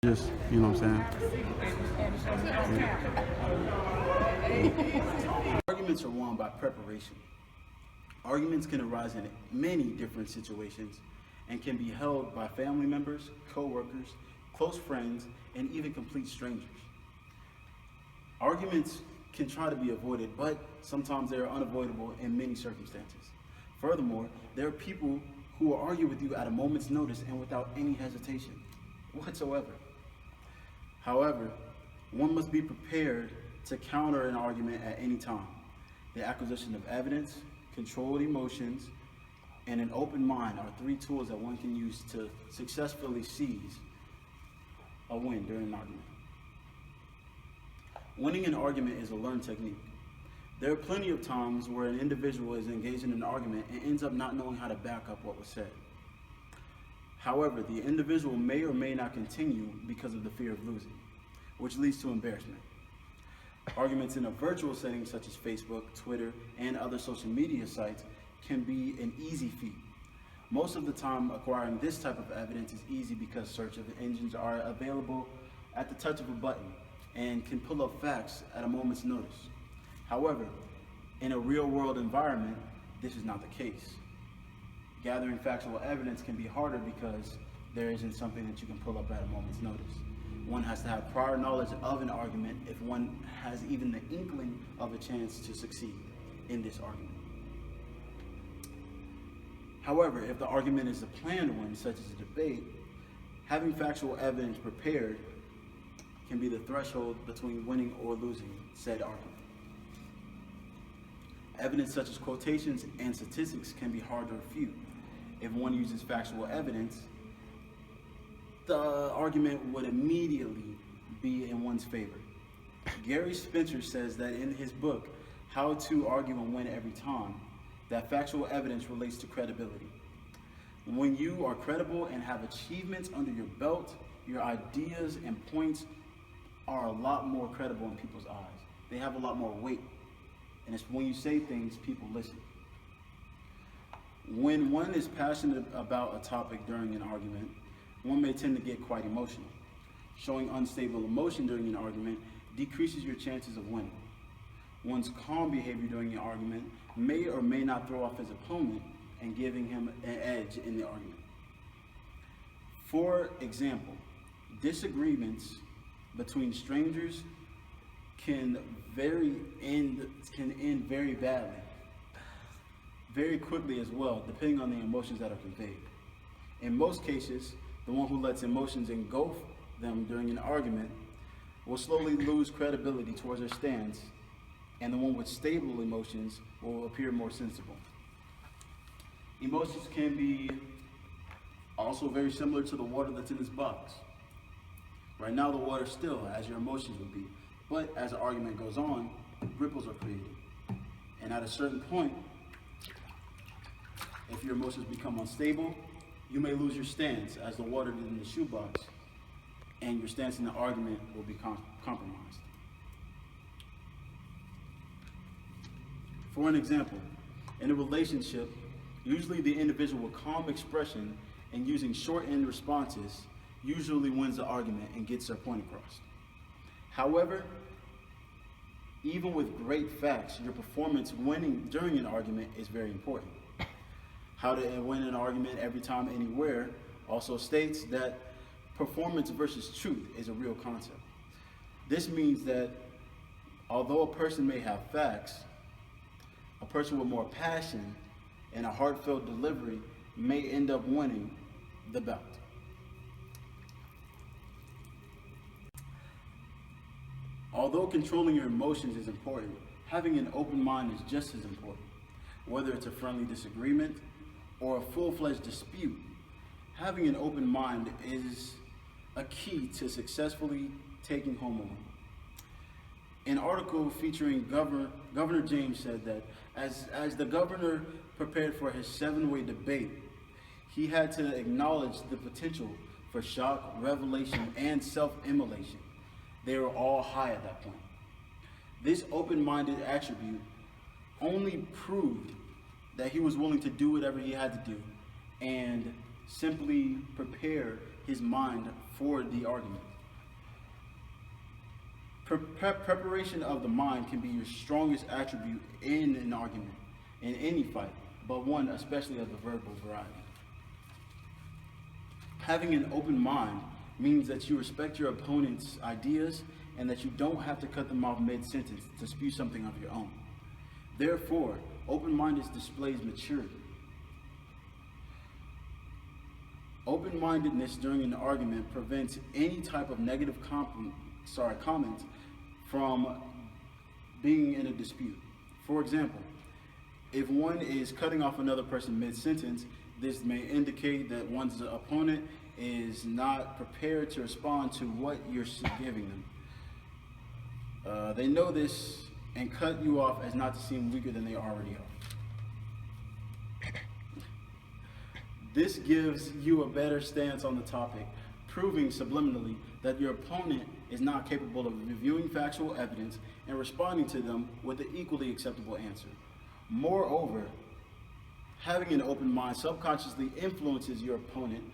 Just, you know what I'm saying? Arguments are won by preparation. Arguments can arise in many different situations and can be held by family members, co-workers, close friends, and even complete strangers. Arguments can try to be avoided, but sometimes they are unavoidable in many circumstances. Furthermore, there are people who will argue with you at a moment's notice and without any hesitation whatsoever. However, one must be prepared to counter an argument at any time. The acquisition of evidence, controlled emotions, and an open mind are three tools that one can use to successfully seize a win during an argument. Winning an argument is a learned technique. There are plenty of times where an individual is engaged in an argument and ends up not knowing how to back up what was said. However, the individual may or may not continue because of the fear of losing, which leads to embarrassment. Arguments in a virtual setting such as Facebook, Twitter, and other social media sites can be an easy feat. Most of the time, acquiring this type of evidence is easy because search engines are available at the touch of a button and can pull up facts at a moment's notice. However, in a real-world environment, this is not the case. Gathering factual evidence can be harder because there isn't something that you can pull up at a moment's notice. One has to have prior knowledge of an argument if one has even the inkling of a chance to succeed in this argument. However, if the argument is a planned one, such as a debate, having factual evidence prepared can be the threshold between winning or losing said argument. Evidence such as quotations and statistics can be hard to refute. If one uses factual evidence, the argument would immediately be in one's favor. Gary Spencer says that in his book, How to Argue and Win Every Time, that factual evidence relates to credibility. When you are credible and have achievements under your belt, your ideas and points are a lot more credible in people's eyes. They have a lot more weight. And it's when you say things, people listen. When one is passionate about a topic during an argument, one may tend to get quite emotional. Showing unstable emotion during an argument decreases your chances of winning. One's calm behavior during an argument may or may not throw off his opponent and giving him an edge in the argument. For example, disagreements between strangers can end very badly, very quickly as well, depending on the emotions that are conveyed. In most cases, the one who lets emotions engulf them during an argument will slowly lose credibility towards their stance, and the one with stable emotions will appear more sensible. Emotions can be also very similar to the water that's in this box. Right now the water's still, as your emotions would be, but as the argument goes on, ripples are created. And at a certain point, if your emotions become unstable, you may lose your stance as the water in the shoebox, and your stance in the argument will be compromised. For an example, in a relationship, usually the individual with calm expression and using short-end responses usually wins the argument and gets their point across. However, even with great facts, your performance winning during an argument is very important. How to win an argument every time, anywhere also states that performance versus truth is a real concept. This means that although a person may have facts, a person with more passion and a heartfelt delivery may end up winning the bout. Although controlling your emotions is important, having an open mind is just as important. Whether it's a friendly disagreement or a full-fledged dispute, having an open mind is a key to successfully taking home a win. An article featuring Governor James said that as the governor prepared for his 7-way debate, he had to acknowledge the potential for shock, revelation, and self-immolation. They were all high at that point. This open-minded attribute only proved that he was willing to do whatever he had to do and simply prepare his mind for the argument. Preparation of the mind can be your strongest attribute in an argument, in any fight, but one especially of the verbal variety. Having an open mind means that you respect your opponent's ideas and that you don't have to cut them off mid-sentence to spew something of your own. Therefore, open-mindedness displays maturity. Open-mindedness during an argument prevents any type of negative comments from being in a dispute. For example, if one is cutting off another person mid-sentence, this may indicate that one's opponent is not prepared to respond to what you're giving them. They know this and cut you off as not to seem weaker than they already are. This gives you a better stance on the topic, proving subliminally that your opponent is not capable of reviewing factual evidence and responding to them with an equally acceptable answer. Moreover, having an open mind subconsciously influences your opponent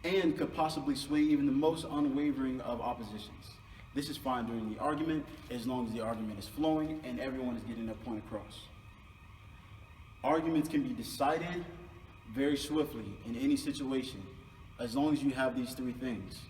and could possibly sway even the most unwavering of oppositions. This is fine during the argument, as long as the argument is flowing and everyone is getting their point across. Arguments can be decided very swiftly in any situation, as long as you have these three things.